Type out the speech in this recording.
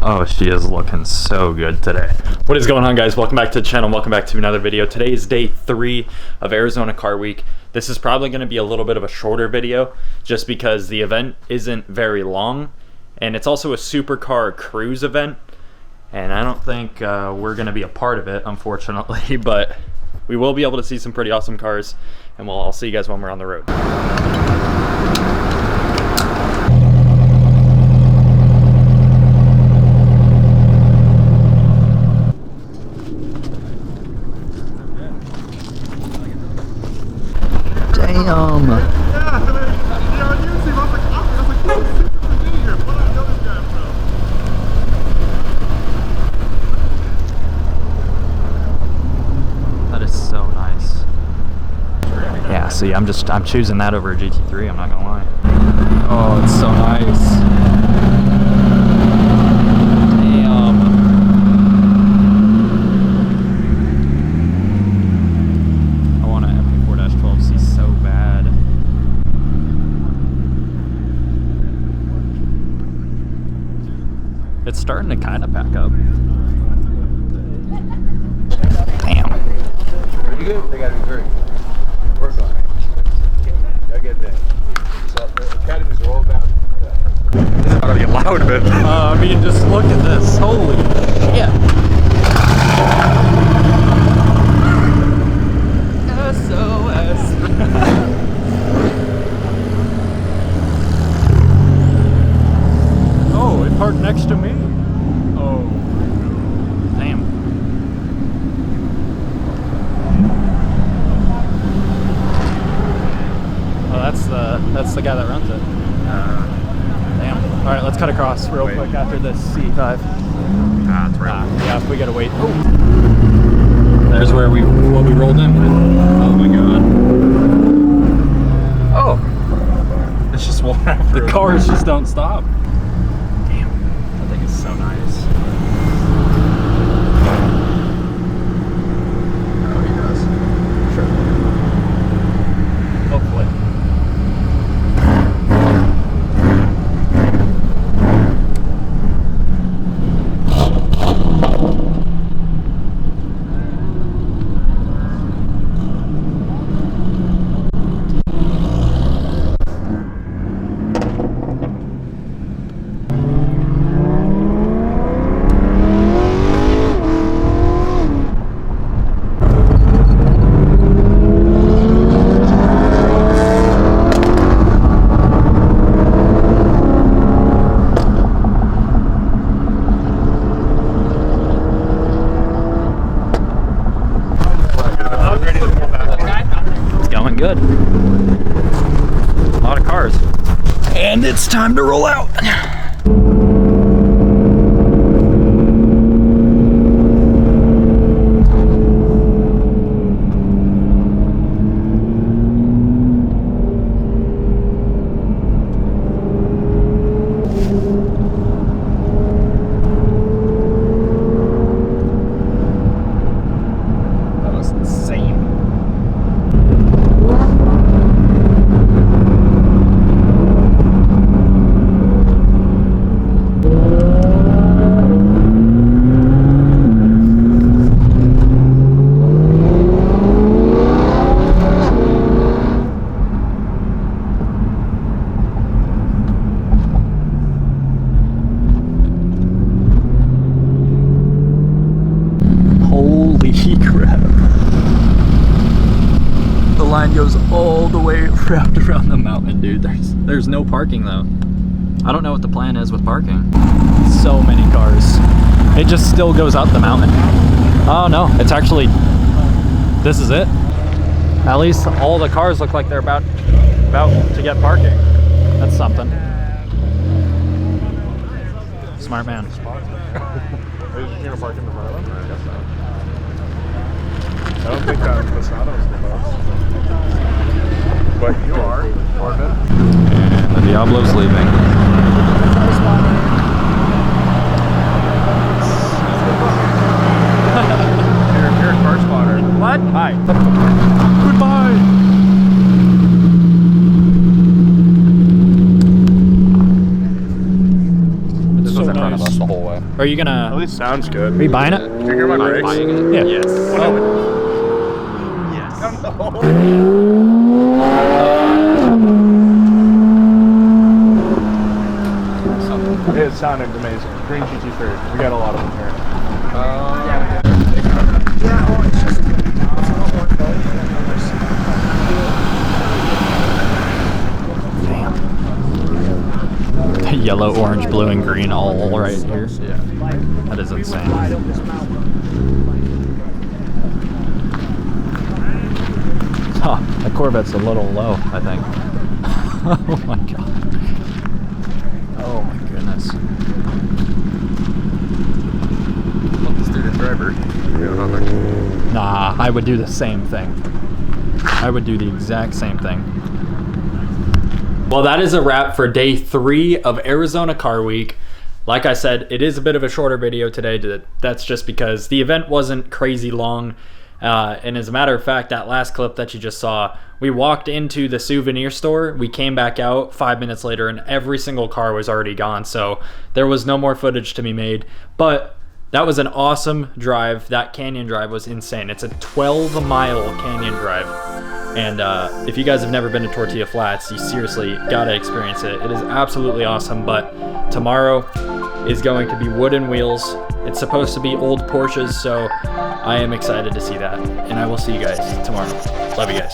Oh, she is looking so good today. What is going on, guys? Welcome back to the channel. Welcome back to another video. Today is day 3 of Arizona Car Week. This is probably going to be a little bit of a shorter video just because the event isn't very long, and it's also a supercar cruise event, and I don't think we're going to be a part of it, unfortunately, but we will be able to see some pretty awesome cars, and I'll see you guys when we're on the road. That is so nice. Yeah, see, I'm choosing that over a GT3, I'm not gonna lie. Oh, it's so nice. Damn. I want an MP4-12C so bad. It's starting to kind of pack up. Damn. Pretty good. They gotta be very work on it. Gotta get that. So the academies are all about. It's not gonna be loud, but I mean, just look at this. Holy shit! SOS. Oh, it parked next to me. Oh, damn. Oh, that's the guy that runs it. Damn. All right, let's cut across real quick after this C5. That's right. Yeah, we gotta wait. Oh. There's what we rolled in with. Oh my god. Oh. It's just one after the cars just don't stop. Damn. That thing is so nice. Oh, he does. Sure. Hopefully. Good. A lot of cars. And it's time to roll out. That was insane. Holy crap. The line goes all the way wrapped around the mountain, dude. There's no parking though. I don't know what the plan is with parking. So many cars. It just still goes up the mountain. Oh no, it's actually, this is it. At least all the cars look like they're about to get parking. That's something. Smart man. Are you just gonna park in the front of them? I guess so. I don't think that Masado's the boss. But you are, Corbin. And the Diablo's leaving. You're a car spotter. What? Hi. Goodbye. This was in front of us the whole whole way. Are you gonna? At least sounds good. Are you buying it? Did you hear my brakes? Buying it? Yeah. Yes. Oh. Yes. It sounded amazing. Green GT3. We got a lot of them here. Yellow, orange, blue, and green all right here. Yeah. That is insane. Huh, that Corvette's a little low, I think. Oh my god. Oh my goodness. Let this dude a driver. Nah, I would do the same thing. I would do the exact same thing. Well, that is a wrap for day 3 of Arizona Car Week. Like I said, it is a bit of a shorter video today. That's just because the event wasn't crazy long. And as a matter of fact, that last clip that you just saw, we walked into the souvenir store, we came back out 5 minutes later, and every single car was already gone. So there was no more footage to be made. But that was an awesome drive. That canyon drive was insane. It's a 12-mile canyon drive. And if you guys have never been to Tortilla Flats, you seriously gotta experience it. It is absolutely awesome. But tomorrow is going to be wooden wheels. It's supposed to be old Porsches, so I am excited to see that. And I will see you guys tomorrow. Love you guys.